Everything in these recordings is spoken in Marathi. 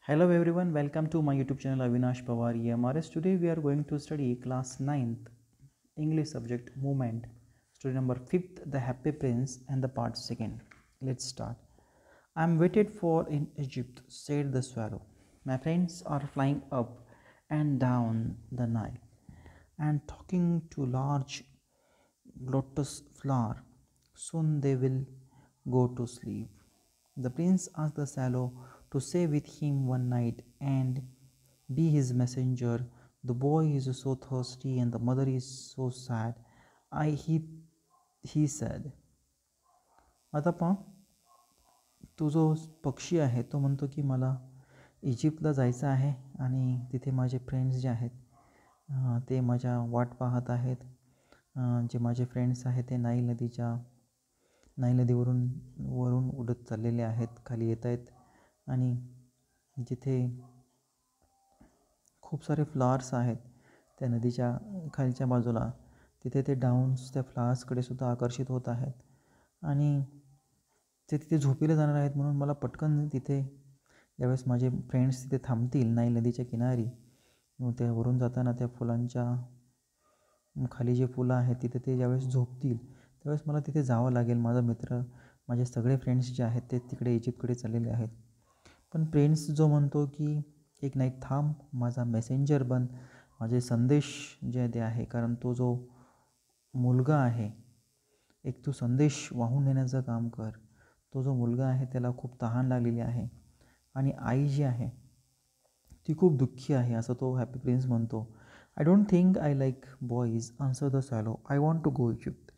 Hello everyone, welcome to my YouTube channel Avinash Pawar EMRS. Today we are going to study class 9th English subject movement. Story number 5th, The Happy Prince, and the part 2nd. Let's start. I am waited for in Egypt, said the swallow. My friends are flying up and down the Nile and talking to large lotus flower. Soon they will go to sleep. The prince asked the swallow to stay with him one night and be his messenger. The boy is so thirsty and the mother is so sad. He said. आता पहा तो जो पक्षी आहे तो म्हणतो की मला इजिप्तला जायचं आहे आणि तिथे माझे फ्रेंड्स जे आहेत ते माझ्या वाट पाहत आहेत. जे माझे फ्रेंड्स आहेत ते नाईल नदीवरून वरून उडत चाललेले आहेत, खाली येत आहेत आणि जिथे खूप सारे फ्लावर्स आहेत त्या नदीच्या खालच्या बाजूला तिथे ते डाऊन्स त्या फ्लावर्सकडे सुद्धा आकर्षित होत आहेत आणि ते तिथे झोपीला जाणार आहेत. म्हणून मला पटकन तिथे ज्यावेळेस माझे फ्रेंड्स तिथे थांबतील नाईल नदीच्या किनारी, त्या वरून जाताना त्या फुलांच्या खाली जे फुलं आहेत तिथे ते ज्यावेळेस झोपतील त्यावेळेस मला तिथे जावं लागेल. माझा मित्र, माझे सगळे फ्रेंड्स जे आहेत ते तिकडे इजिप्तकडे चाललेले आहेत. पण प्रिन्स जो म्हणतो की एक नाईट थांब, माझा मेसेंजर बन, माझे संदेश जे ते आहे, कारण तो जो मुलगा आहे एक तू संदेश वाहून नेण्याचं काम कर. तो जो मुलगा आहे त्याला खूप तहान लागलेली आहे आणि आई जी आहे ती खूप दुःखी आहे असं तो हॅपी प्रिन्स म्हणतो. I don't think I like boys answer the swallow, I want to go Egypt.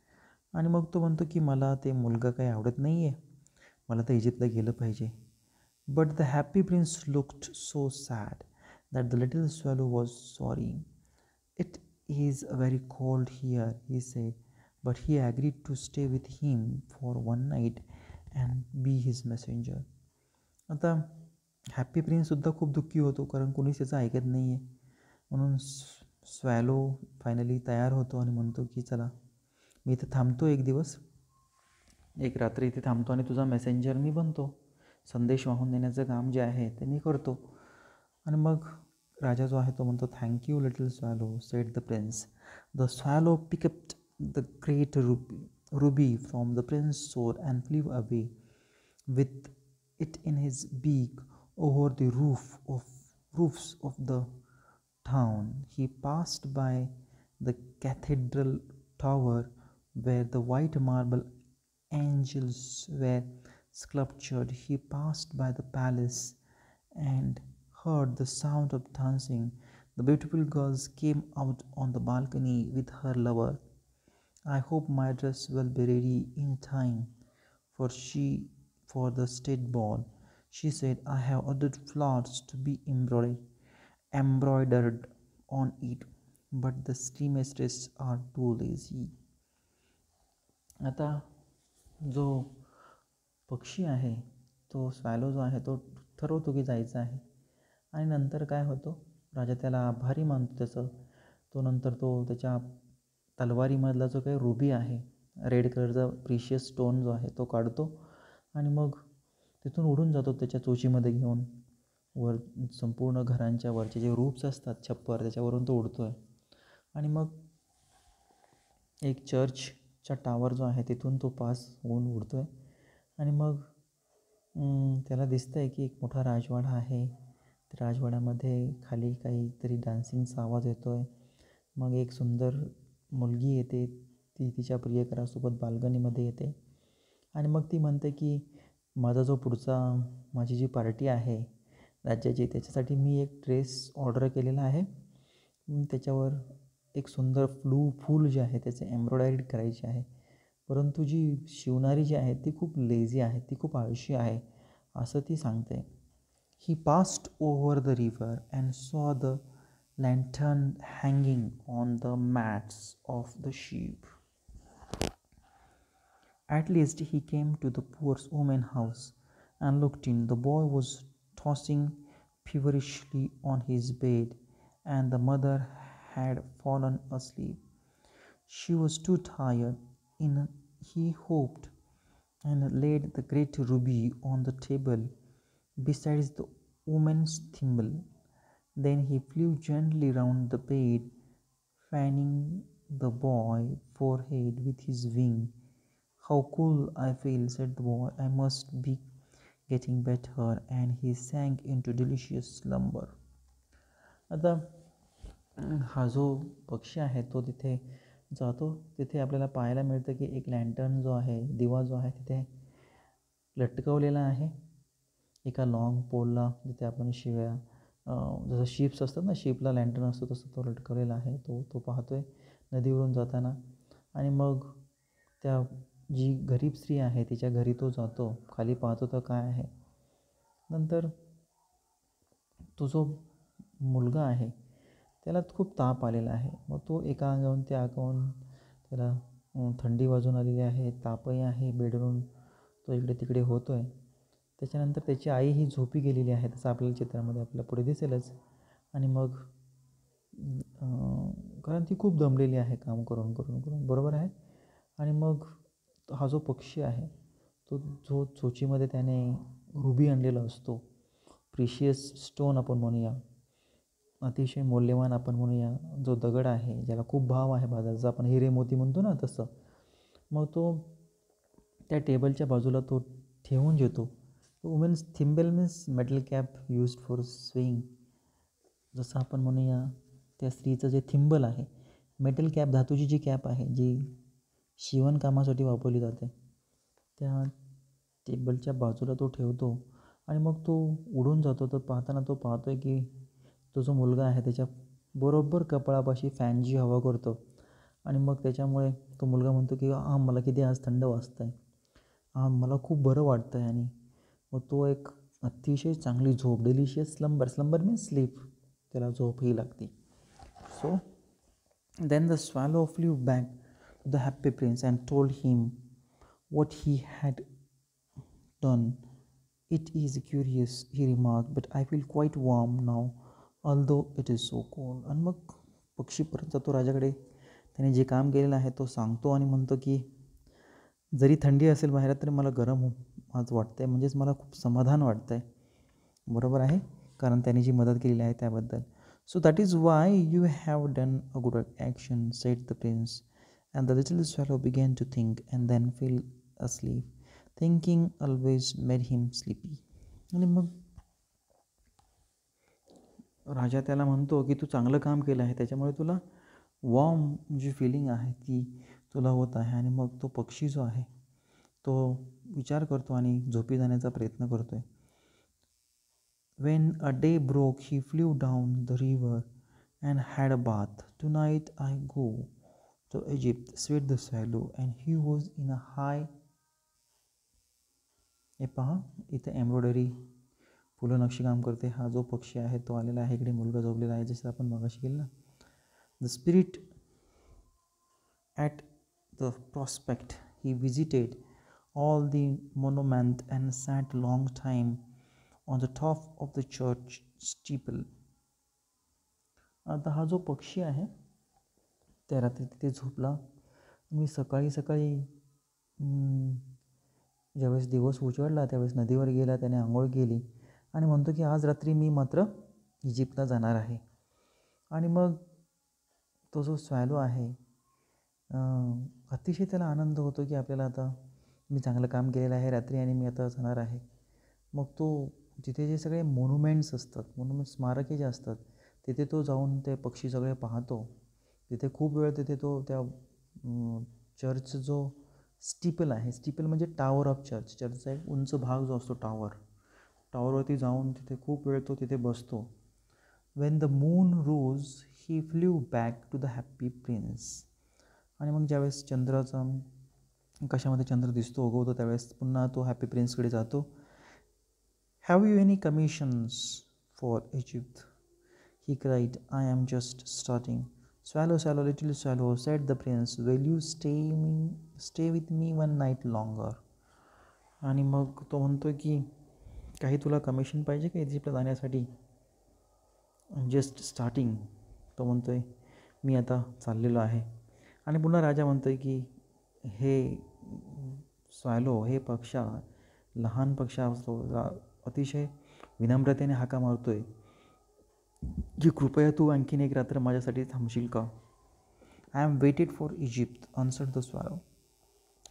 आणि मग तो म्हणतो की मला ते मुलगा काही आवडत नाही आहे, मला तर इजिप्तला गेलं पाहिजे. But the happy prince looked so sad that the little swallow was sorry. It is very cold here, he said, but he agreed to stay with him for one night and be his messenger. आता हॅपी प्रिन्ससुद्धा खूप दुःखी होतो कारण कोणीच त्याचं ऐकत नाही आहे. म्हणून स्वॅलो फायनली तयार होतो आणि म्हणतो की चला मी इथं थांबतो एक दिवस, एक रात्री इथे थांबतो आणि तुझा मेसेंजर मी बनतो, संदेश वाहून देण्याचं काम जे आहे ते मी करतो. आणि मग राजा जो आहे तो म्हणतो thank you little swallow, said the prince. The swallow picked up the great ruby from the prince sword and flew away with it in his beak over the roofs of the town. He passed by the cathedral tower where the white marble angels were sculptured. He passed by the palace and heard the sound of dancing. The beautiful girls came out on the balcony with her lover. I hope my dress will be ready in time for the state ball, she said. I have ordered flowers to be embroidered on it, but the seamstresses are too lazy. आता जो पक्षी आहे तो स्वॅलो जो आहे तो ठरवतो की जायचं आहे आणि नंतर काय होतं, राजा त्याला आभारी मानतो त्याचं. तो नंतर तो त्याच्या तलवारीमधला जो काही रुबी आहे, रेड कलरचा प्रिशियस स्टोन जो आहे तो काढतो आणि मग तिथून उडून जातो त्याच्या चोचीमध्ये घेऊन. वर संपूर्ण घरांच्या वरचे जे रूफ्स असतात छप्पर त्याच्यावरून तो उडतो आहे आणि मग एक चर्चचा टावर जो आहे तिथून तो पास होऊन उडतो आहे आणि मग त्याला दिसतं आहे की एक मोठा राजवाडा आहे. त्या राजवाड्यामध्ये खाली काहीतरी डान्सिंगचा आवाज येतो आहे. मग एक सुंदर मुलगी येते, ती तिच्या प्रियकरासोबत बाल्कनीमध्ये येते आणि मग ती म्हणते की माझी जी पार्टी आहे राज्याची त्याच्यासाठी मी एक ड्रेस ऑर्डर केलेला आहे, त्याच्यावर एक सुंदर फूल जे आहे त्याचे एम्ब्रॉयडरी करायची आहे, परंतु जी शिवणारी जी आहे ती खूप लेझी आहे, ती खूप आळशी आहे असं ती सांगते. He passed over the river and saw the lantern hanging on the masts of the ship. At least he came to the poor woman's house and looked in. The boy was tossing feverishly on his bed, and the mother had fallen asleep. She was too tired. He hoped and laid the great ruby on the table beside woman's thimble. Then he flew gently round the bed, fanning the boy's forehead with his wing. "How cool I feel," said the boy. "I must be getting better," and he sank into delicious slumber. आता हा जो पक्षी आहे तो तिथे जातो. तिथे आपल्याला पाहायला मिळतं की एक लँटर्न जो आहे, दिवा जो आहे तिथे लटकवलेला आहे एका लाँग पोलला, जिथे आपण शिव्या जसं शिप्स असतात ना, शिपला लँटर्न असतो तसं तो लटकवलेला आहे. तो पाहतो आहे नदीवरून जाताना. आणि मग त्या जी गरीब स्त्री आहे तिच्या घरी तो जातो. खाली पाहतो तर काय आहे. नंतर तो जो मुलगा आहे त्याला खूप ताप आलेला आहे. मग तो एका अंगाहून त्या अंगाहून त्याला थंडी वाजून आलेली आहे, तापही आहे, बेडरून तो इकडे तिकडे होतो आहे. त्याच्यानंतर त्याची आई ही झोपी गेलेली आहे, तसं आपल्याला चित्रामध्ये आपल्याला पुढे दिसेलच. आणि मग कारण ती खूप दमलेली आहे काम करून करून करून, बरोबर आहे. आणि मग हा जो पक्षी आहे तो जो चोचीमध्ये त्याने रुबी आणलेला असतो, प्रिशियस स्टोन आपण म्हणूया, अतिशय मौल्यवान आपण म्हणूया, जो दगड आहे ज्याला खूप भाव आहे बाजारात, जसं आपण हिरे मोती म्हणतो ना तसं, मग तो त्या टेबलच्या बाजूला तो ठेवून घेतो. Women's thimble means metal cap used for swing. जसं आपण म्हणूया त्या स्त्रीचं जे थिम्बल आहे, मेटल कॅप, धातूची जी कॅप आहे जी शिवणकामासाठी वापरली जाते, त्या टेबलच्या बाजूला तो ठेवतो. आणि मग तो उडून जातो. तर पाहताना तो पाहतो आहे की तो जो मुलगा आहे त्याच्या बरोबर कपाळापाशी फॅन जी हवा करतो. आणि मग त्याच्यामुळे तो मुलगा म्हणतो की मला किती आज थंड वाजतं आहे, मला खूप बरं वाटतं आहे. आणि मग तो एक अतिशय चांगली झोप, डिलिशियस स्लंबर मीन्स स्लीप, त्याला झोपही लागते. So then the swallow flew back to the happy prince and told him what he had done. "It is curious," he remarked, "but I feel quite warm now, although it is so cold." आणि मग पक्षी परत जातो राजाकडे. त्याने जे काम केलेलं आहे तो सांगतो आणि म्हणतो की जरी थंडी असेल बाहेर तरी मला गरम आज वाटतं आहे, म्हणजेच मला खूप समाधान वाटतं आहे. बरोबर आहे, कारण त्याने जी मदत केलेली आहे त्याबद्दल. "So that is why you have done a good action," said the prince. And the little swallow began to think and then fell asleep. Thinking always made him sleepy. आणि मग राजा त्याला म्हणतो की तू चांगलं काम केलं आहे, त्याच्यामुळे तुला वॉर्म जी फिलिंग आहे ती तुला होत आहे. आणि मग तो पक्षी जो आहे तो विचार करतो आणि झोपी जाण्याचा प्रयत्न करतो आहे. When a day broke, he flew down the river and had a bath. "Tonight I go to Egypt," said the swallow, and he was in a high. हे पहा, इथे एम्ब्रॉयडरी फुलं नक्षीकाम करते. हा जो पक्षी आहे तो आलेला आहे इकडे, मुलगा झोपलेला आहे जसं आपण मगाशी केलं ना. The spirit at the prospect he visited all the monument and sat long time on the top of the church steeple. आता हा जो पक्षी आहे त्या रात्री तिथे झोपला. मी सकाळी ज्यावेळेस दिवस उजळला त्यावेळेस नदीवर गेला, त्याने आंघोळ केली आणि म्हणतो की आज रात्री मी मात्र इजिप्तला जाणार आहे. आणि मग तो जो स्वॅलो आहे अतिशय त्याला आनंद होतो की आपल्याला आता मी चांगलं काम केलेलं आहे रात्री आणि मी आता जाणार आहे. मग तो तिथे जे सगळे मोन्युमेंट्स असतात, स्मारके जे असतात, तिथे तो जाऊन ते पक्षी सगळे पाहतो. तिथे खूप वेळ तिथे तो त्या चर्च जो स्टीपल आहे, स्टीपल म्हणजे टावर ऑफ चर्च, चर्चचा एक उंच भाग जो असतो टावरवरती जाऊन तिथे खूप वेळ तो तिथे बसतो. When the moon rose he flew back to the happy prince. आणि मग ज्यावेळेस चंद्राचा कशामध्ये चंद्र दिसतो उगवतो त्यावेळेस पुन्हा तो हॅपी प्रिन्सकडे जातो. "Have you any commissions for Egypt?" He cried. "I am just starting." "Swallow, swallow, little swallow," said the prince, "will you stay with me one night longer?" आणि मग तो म्हणतो की काही तुला कमिशन पाहिजे का इजिप्तला जाण्यासाठी? "Just starting." तो म्हणतो आहे मी आता चाललेलो आहे. आणि पुन्हा राजा म्हणतो आहे की हे स्वॅलो, हे लहान पक्षा असतो, अतिशय विनम्रतेने हाका मारतोय की कृपया तू आणखीन एक रात्र माझ्यासाठी थांबशील का. I am waited for Egypt answered the swallow.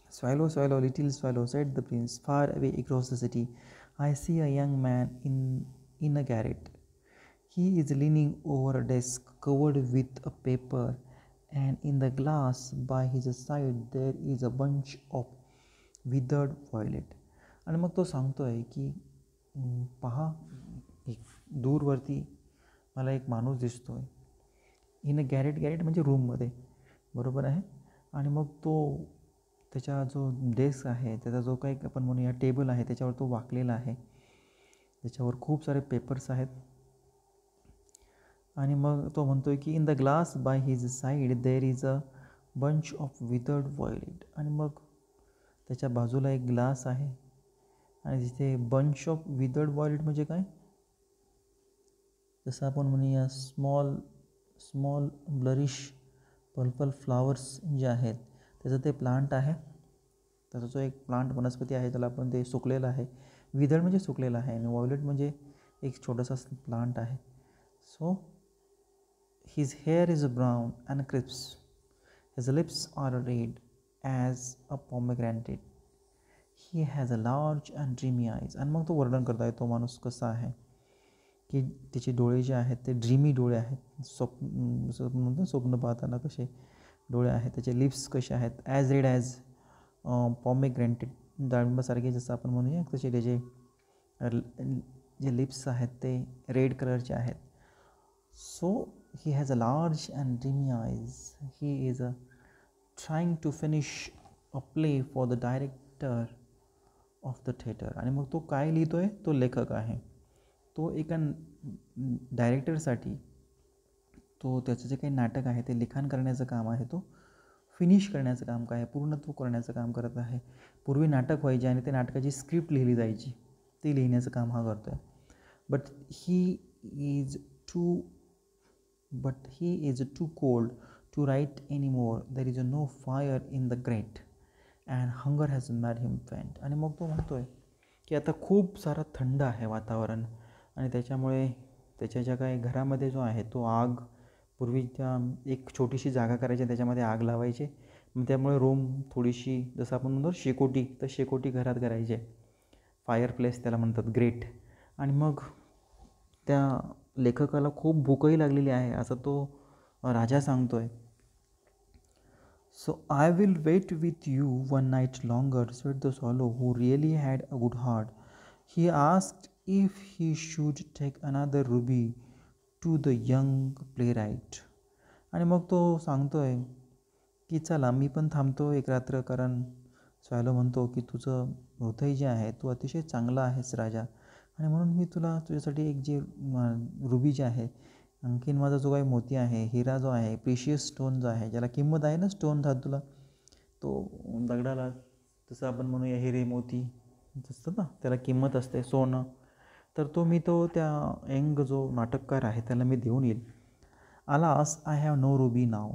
Swallow, swallow, little swallow, said the prince, far away across the city I see a young man in a garret. He is leaning over a desk covered with a paper, and in the glass by his side there is a bunch of withered violet. आणि मग तो सांगतोय की पहा, एक दूरवरती मला एक माणूस दिसतोय. इन अ गॅरेट, गॅरेट म्हणजे रूममध्ये, बरोबर आहे. आणि मग तो त्याच्या जो डेस्क आहे, त्याचा जो काही आपण म्हणूया टेबल आहे, त्याच्यावर तो वाकलेला आहे. त्याच्यावर खूप सारे पेपर्स आहेत. आणि मग तो म्हणतोय की in the glass by his side there is a bunch of withered violet. आणि मग त्याच्या बाजूला एक ग्लास आहे आणि तिथे बंच ऑफ विथर्ड व्हायोलेट म्हणजे काय, जसं आपण म्हणूया स्मॉल स्मॉल ब्लरिश पर्पल फ्लावर्स जे आहेत त्याचं ते प्लांट आहे. त्याचा जो एक प्लांट वनस्पती आहे त्याला आपण ते सुकलेलं आहे. विदर्ड म्हणजे सुकलेलं आहे आणि व्हायोलेट म्हणजे एक छोटासा प्लांट आहे. So his hair is brown and crisp, his lips are red as a pomegranate, he has a large and dreamy eyes. आणि मग तो वर्णन करता आहे तो माणूस कसा आहे की त्याचे डोळे जे आहेत ते ड्रीमी डोळे आहेत. म्हणतो स्वप्न पाहताना कसे डोळे आहेत. त्याचे लिप्स कसे आहेत, ॲज रेड ॲज पॉमेग्रॅनेट, डाळिंबासारखे जसं आपण म्हणूया तसे त्याचे जे लिप्स आहेत ते रेड कलरचे आहेत. So he has a large and dreamy eyes, he is a trying to finish a play for the director of the theatre. आणि मग तो काय लिहितोय, तो लेखक आहे. तो एका डायरेक्टरसाठी तो त्याचं जे काही नाटक आहे ते लिखाण करण्याचं काम आहे, तो फिनिश करण्याचं काम काय आहे, पूर्णत्व करण्याचं काम करत आहे. पूर्वी नाटक व्हायचे आणि ते नाटकाची स्क्रिप्ट लिहिली जायची, ती लिहिण्याचं काम हा करतो आहे. But he is too cold to write any more, there is no fire in the grate and hunger has made him faint. आणि मग तो म्हणतो आहे की आता खूप सारं थंड आहे वातावरण आणि त्याच्यामुळे त्याच्या ज्या काही घरामध्ये जो आहे तो आग, पूर्वी त्या एक छोटीशी जागा करायची त्याच्यामध्ये आग लावायचे. मग त्यामुळे रूम थोडीशी जसं आपण म्हणतो शेकोटी, तर शेकोटी घरात करायचे, फायर प्लेस त्याला म्हणतात, ग्रेट. आणि मग त्या लेखकाला खूप भूकही लागलेली आहे असं तो राजा सांगतो आहे. So I will wait with you one night longer, said the swallow who really had a good heart. He asked if he should take another ruby to the young playwright. आणि मग तो सांगतोय की चला मी पण थांबतो एक रात्र, कारण स्वॅलो म्हणतो की तुझं हृदय जे आहे तू अतिशय चांगला आहेस राजा, आणि म्हणून मी तुला तुझ्यासाठी एक जे रुबी जे आहे, आणखीन माझा जो काही मोती आहे, हिरा जो आहे, प्रिशियस स्टोन जो आहे, ज्याला किंमत आहे ना, स्टोन धातूला, तो दगडाला जसं आपण म्हणूया हिरे मोती असतं ना, त्याला किंमत असते, सोनं. तर मी त्या यंग जो नाटककार आहे त्याला मी देऊन येईल. Alas I have no ruby now,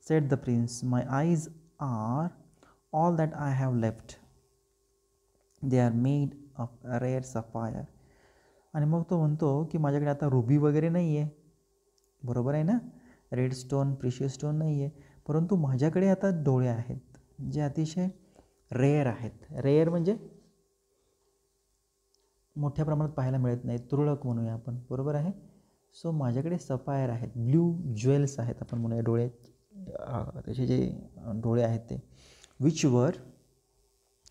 said the prince, my eyes are all that I have left, they are made of rare sapphire. आणि मग तो म्हणतो की माझ्याकडे आता रुबी वगैरे नाही आहे, बरोबर आहे ना, रेड स्टोन, प्रिशियस स्टोन नाही आहे, परंतु माझ्याकडे आता डोळे आहेत जे अतिशय रेअर आहेत. रेअर म्हणजे मोठ्या प्रमाणात पाहायला मिळत नाही, तुरळक म्हणूया आपण, बरोबर आहे. सो माझ्याकडे सफायर आहेत, ब्ल्यू ज्वेल्स आहेत आपण म्हणूया, डोळे, त्याचे जे डोळे आहेत ते, which were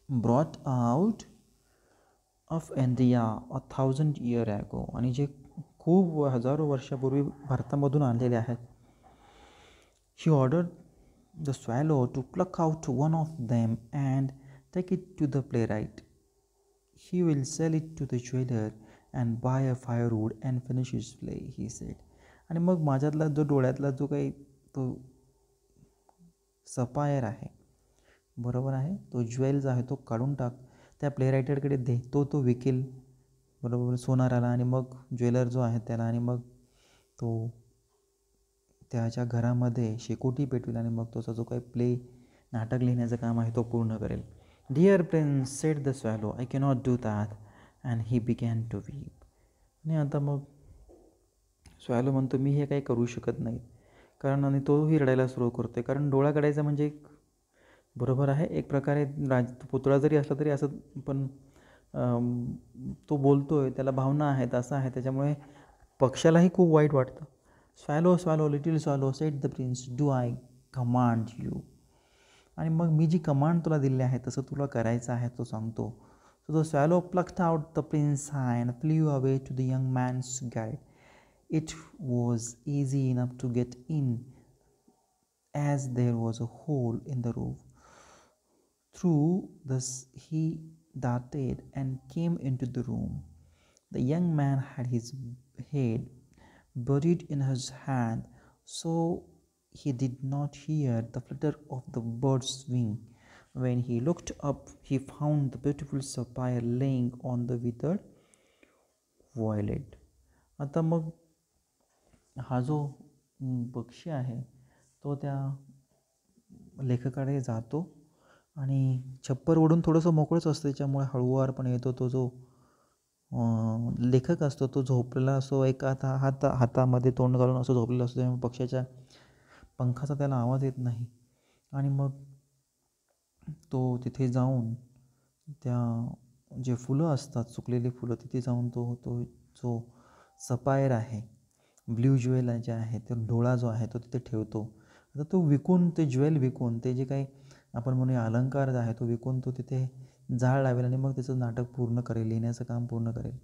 brought out of India 1000 years ago, आणि जे खूप हजारो वर्षापूर्वी भारतामधून आणलेले आहेत. He order the swallow to pluck out one of them and take it to the playwright. He will sell it to the jeweler and buy a firewood and finish his play, he said. आणि मग माझ्यातला जो डोळ्यातला जो काही तो सफायर आहे, बरोबर आहे, तो ज्वेल्स आहे, तो काढून टाक, त्या प्ले रायटरकडे दे, तो विकेल, बरोबर, सोनाराला. आणि मग ज्वेलर जो आहे त्याला, आणि मग तो त्याच्या घरामध्ये शेकोटी पेटवेल आणि मग त्याचा जो काही प्ले नाटक लिहिण्याचं काम आहे तो पूर्ण करेल. Dear prince, said the swallow, I cannot do that. And he began to weep. आणि आता मग स्वॅलो म्हणतो मी हे काही करू शकत नाही, कारण आणि तोही रडायला सुरू करतो कारण डोळा काढायचा म्हणजे एक बरोबर आहे एक प्रकारे पुतळा जरी असला तरी असं पण तो बोलतो आहे त्याला भावना आहेत असं आहे त्याच्यामुळे पक्ष्यालाही खूप वाईट वाटतं. Swallow swallow little swallow set the prince do I command you. आणि मग मी जी कमांड तुला दिली आहे तसं तुला करायचं आहे तो सांगतो. So the swallow plucked out the prince eye and flew away to the young man's guide. It was easy enough to get in as there was a hole in the roof. Through this he darted and came into the room. The young man had his head buried in his hand, so he did not hear the flutter of the bird's wing. When he looked up, he found the beautiful sapphire laying on the withered violet. आता मग हा जो पक्षी आहे तो त्या लेखकाकडे जातो आणि छप्पर ओढून थोडंसं मोकळंच असतं त्याच्यामुळे हळूवारपणे येतो. तो जो लेखक असतो तो झोपलेला असतो एका हातामध्ये तोंड घालून असं झोपलेला असतो त्यामुळे पक्ष्याच्या पंखाचा त्याला आवाज येत नाही. आणि मग तो तिथे जाऊन त्या जे फुलं असतात सुकलेली फुलं तिथे जाऊन तो तो जो सपायर आहे ब्ल्यू ज्वेल जे आहे तो डोळा जो आहे तो तिथे ठेवतो. आता तो विकून ते ज्वेल विकून ते जे काही आपण म्हणूया अलंकार जो आहे तो विकून तो तिथे जाळ लावेल आणि मग त्याचं नाटक पूर्ण करेल लिहिण्याचं काम पूर्ण करेल.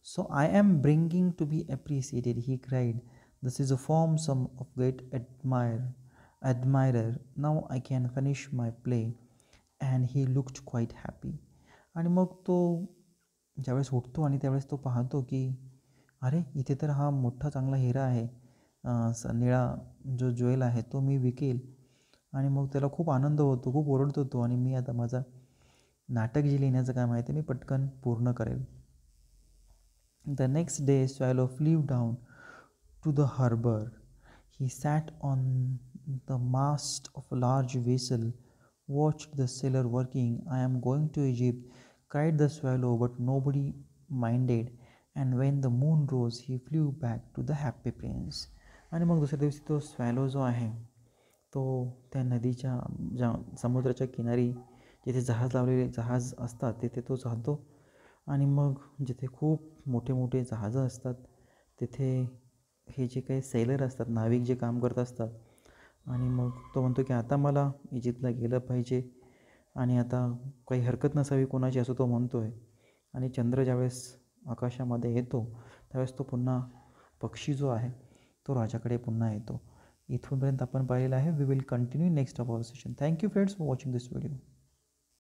So I am bringing to be appreciated he cried. This is a form some of great admirer. Now I can finish my play. And he looked quite happy. आणि मग तो ज्यावेळेस उठतो आणि त्यावेळेस तो पाहतो की अरे इथे तर हा मोठा चांगला हिरा आहे निळा जो ज्वेल आहे तो मी विकेल. आणि मग त्याला खूप आनंद होतो खूप ओरडतो तो आणि मी आता माझा नाटक जे लिहिण्याचं काम आहे ते मी पटकन पूर्ण करेल. The next day swallow flew down to the harbour. He sat on the mast of a large vessel, watched the sailor working. I am going to Egypt, cried the swallow, but nobody minded. And when the moon rose, he flew back to the happy prince. आणि मग दुसऱ्या दिवशी तो स्वॅलो जो आहे तो त्या नदीच्या समुद्राच्या किनारी जिथे जहाज असतात तिथे तो जातो. आणि मग जिथे खूप मोठे मोठे जहाजं असतात तिथे हे जे काही सेलर असतात नाविक जे काम करत असतात. आणि मग तो म्हणतो की आता मला इजिप्तला गेलं पाहिजे आणि आता काही हरकत नसावी कोणाची असं तो म्हणतो आहे. आणि चंद्र ज्यावेळेस आकाशामध्ये येतो त्यावेळेस तो पुन्हा पक्षी जो आहे तो राजाकडे पुन्हा येतो. इथूनपर्यंत आपण पाहिलेलं आहे. We will continue next our session. Thank you friends for watching this video.